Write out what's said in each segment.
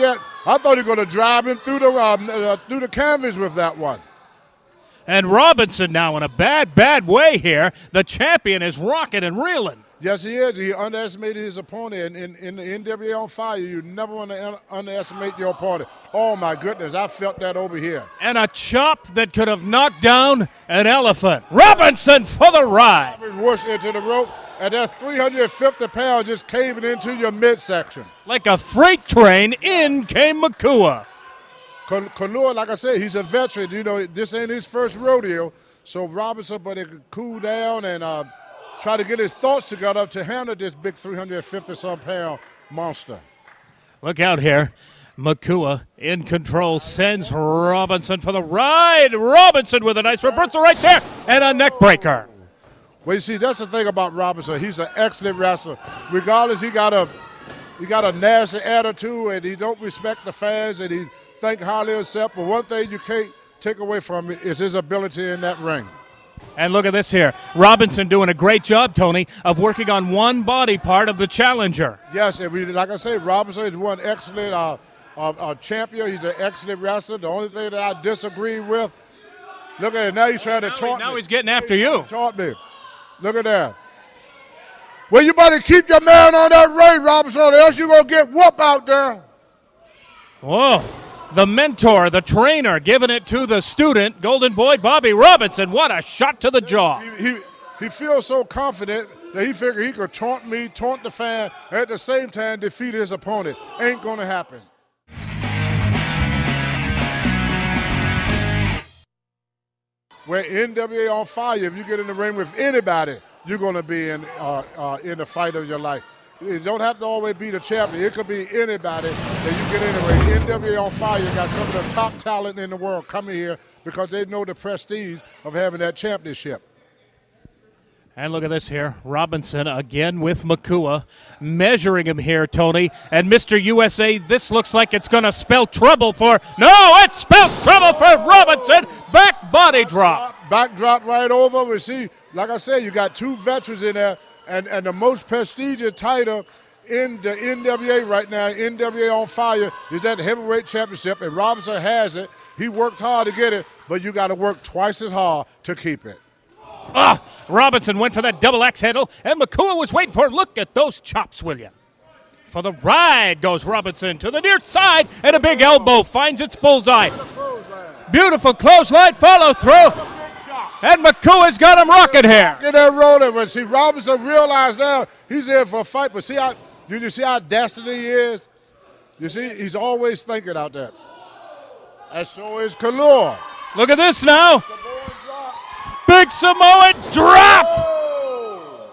yet. I thought he was going to drive him through the canvas with that one. And Robinson now in a bad way here. The champion is rocking and reeling. Yes, he is. He underestimated his opponent. In the NWA On Fire, you never want to underestimate your opponent. Oh, my goodness, I felt that over here. And a chop that could have knocked down an elephant. Robinson for the ride. Whoosh into the rope, and that's 350 pounds just caving into your midsection. Like a freight train, in came Makua. Kalua, like I said, he's a veteran. You know, this ain't his first rodeo. So Robinson, but he could cool down and try to get his thoughts together to handle this big 350-some pound monster. Look out here. Makua in control, sends Robinson for the ride. Robinson with a nice reversal right there and a neck breaker. Well, you see, that's the thing about Robinson. He's an excellent wrestler. Regardless, he got a nasty attitude, and he don't respect the fans, and he think highly of himself. But one thing you can't take away from him is his ability in that ring. And look at this here. Robinson doing a great job, Tony, of working on one body part of the challenger. Yes, and like I say, Robinson is one excellent champion. He's an excellent wrestler. The only thing that I disagree with, look at it. Now he's trying to taunt me. Now he's getting after you. Taunt me. Look at that. Well, you better keep your man on that ring, Robinson, or else you're going to get whooped out there. Whoa. The mentor, the trainer, giving it to the student, Golden Boy Bobby Robinson. What a shot to the jaw. He feels so confident that he figured he could taunt me, taunt the fan, and at the same time defeat his opponent. Ain't going to happen. Where NWA On Fire, if you get in the ring with anybody, you're going to be in the fight of your life. You don't have to always be the champion. It could be anybody that you get in the ring. NWA On Fire got some of the top talent in the world coming here because they know the prestige of having that championship. And look at this here. Robinson again with Makua, measuring him here, Tony. And Mr. USA, this looks like it's going to spell trouble for... No, it spells trouble for Robinson. Back body drop. Back drop right over. We see, like I said, you got two veterans in there. And the most prestigious title in the NWA right now, NWA On Fire, is that heavyweight championship, and Robinson has it. He worked hard to get it, but you got to work twice as hard to keep it. Robinson went for that double axe handle, and Makua was waiting for it. Look at those chops, will you? For the ride goes Robinson to the near side, and a big elbow finds its bullseye. Beautiful clothesline follow through. And Makua's got him rocking here. Get that rolling. But see, Robinson realized now he's in for a fight. But see how you see how destiny he is? You see, he's always thinking out there. And so is Kalua. Look at this now. Big Samoan drop. Oh.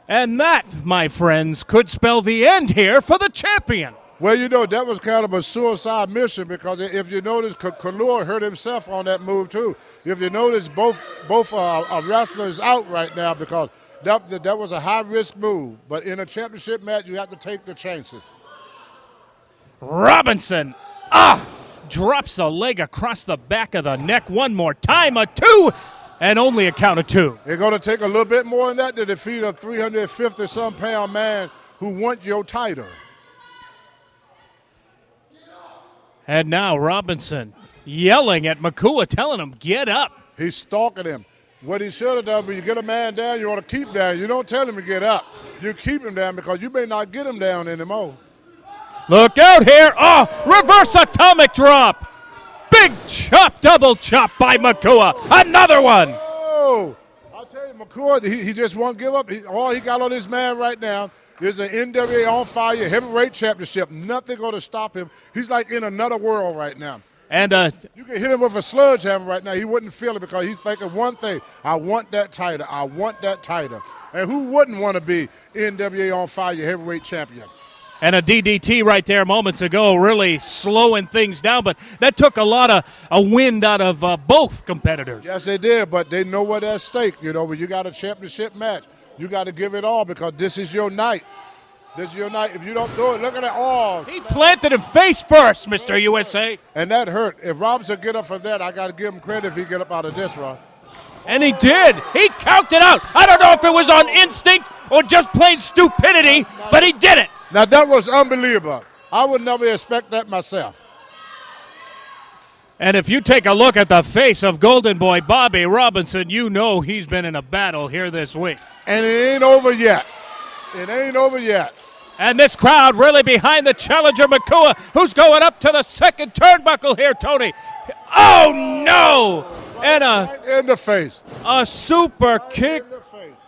And that, my friends, could spell the end here for the champion. Well, you know, that was kind of a suicide mission because if you notice, Kalua hurt himself on that move too. If you notice, both wrestlers out right now because that was a high-risk move. But in a championship match, you have to take the chances. Robinson, drops a leg across the back of the neck one more time, a 2, and only a count of 2. It's going to take a little bit more than that to defeat a 350-some pound man who wants your title. And now Robinson yelling at Makua, telling him, get up. He's stalking him. What he should have done, when you get a man down, you want to keep down. You don't tell him to get up. You keep him down because you may not get him down anymore. Look out here. Reverse atomic drop. Big chop, double chop by Makua. Another one. Oh, I'll tell you, Makua, he just won't give up. All he got on this man right now is the NWA On Fire heavyweight championship. Nothing going to stop him. He's like in another world right now. And you can hit him with a sledgehammer right now. He wouldn't feel it because he's thinking one thing. I want that title. I want that title. And who wouldn't want to be NWA On Fire heavyweight champion? And a DDT right there moments ago, really slowing things down. But that took a lot of wind out of both competitors. Yes, they did, but they know what's at stake. You know, when you got a championship match, you got to give it all because this is your night. This is your night. If you don't do it, look at that. He planted him face first, Mr. USA. And that hurt. If Robinson get up from that, I got to give him credit if he get up out of this one. And he did. He counted out. I don't know if it was on instinct or just plain stupidity, but he did it. Now, that was unbelievable. I would never expect that myself. And if you take a look at the face of Golden Boy Bobby Robinson, you know he's been in a battle here this week. And it ain't over yet. It ain't over yet. And this crowd really behind the challenger, Makua, who's going up to the second turnbuckle here, Tony. Oh, no! And Right in the face. a super kick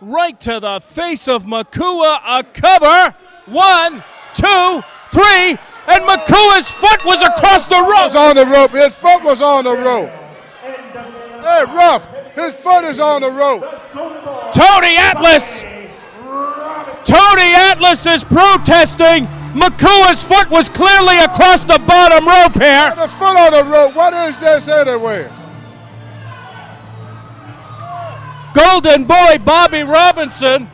right to the face of Makua. A cover. 1, 2, 3. And Makua's foot was across the rope. Was on the rope. His foot was on the rope. Hey, Ruff, his foot is on the rope. Tony Atlas is protesting. Makua's foot was clearly across the bottom rope here. The foot on the rope. What is this anyway? Golden Boy Bobby Robinson.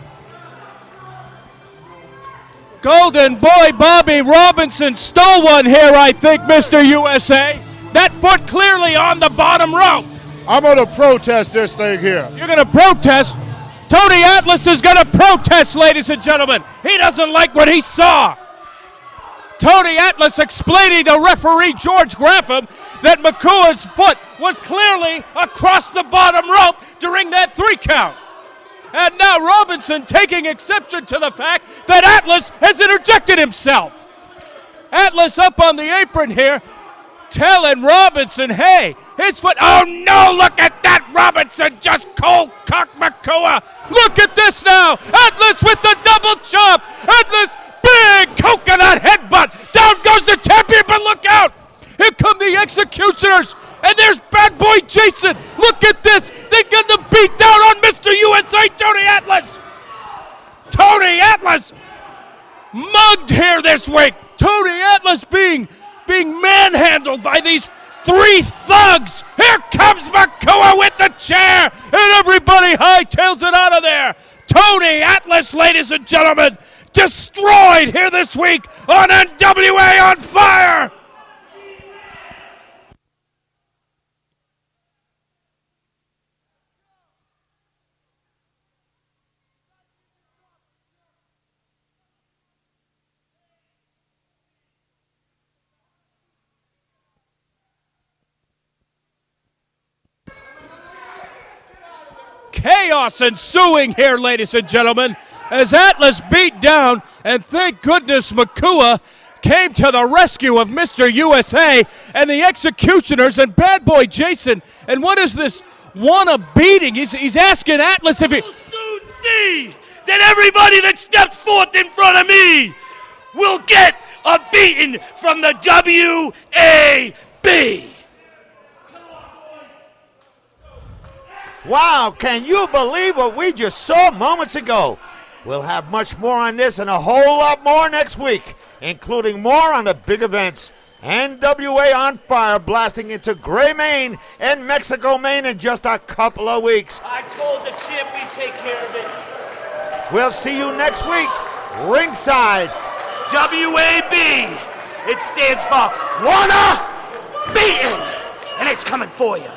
Golden Boy Bobby Robinson stole one here, I think, Mr. USA. That foot clearly on the bottom rope. I'm going to protest this thing here. You're going to protest? Tony Atlas is going to protest, ladies and gentlemen. He doesn't like what he saw. Tony Atlas explaining to referee George Graffam that Makua's foot was clearly across the bottom rope during that 3 count. And now Robinson taking exception to the fact that Atlas has interjected himself. Atlas up on the apron here, telling Robinson, hey, his foot, oh no, look at that, Robinson just cold cocked Makua. Look at this now, Atlas with the double chop, Atlas, big coconut headbutt, down goes the champion, but look out, here come the Executioners, and there's Bad Boy Jason, look at this, they get the beat down on Mr. USA, Tony Atlas. Tony Atlas mugged here this week, Tony Atlas being manhandled by these 3 thugs. Here comes Makua with the chair, and everybody hightails it out of there. Tony Atlas, ladies and gentlemen, destroyed here this week on NWA On Fire. Chaos ensuing here, ladies and gentlemen, as Atlas beat down, and thank goodness Makua came to the rescue of Mr. USA and the Executioners and Bad Boy Jason. And what is this wanna beating? He's asking Atlas if he... You'll soon see that everybody that steps forth in front of me will get a beating from the WAB. Wow, can you believe what we just saw moments ago? We'll have much more on this and a whole lot more next week, including more on the big events. NWA On Fire blasting into Gray, Maine and Mexico, Maine in just a couple of weeks. I told the champ we'd take care of it. We'll see you next week, ringside. WAB. It stands for Wanna Beatin', and it's coming for you.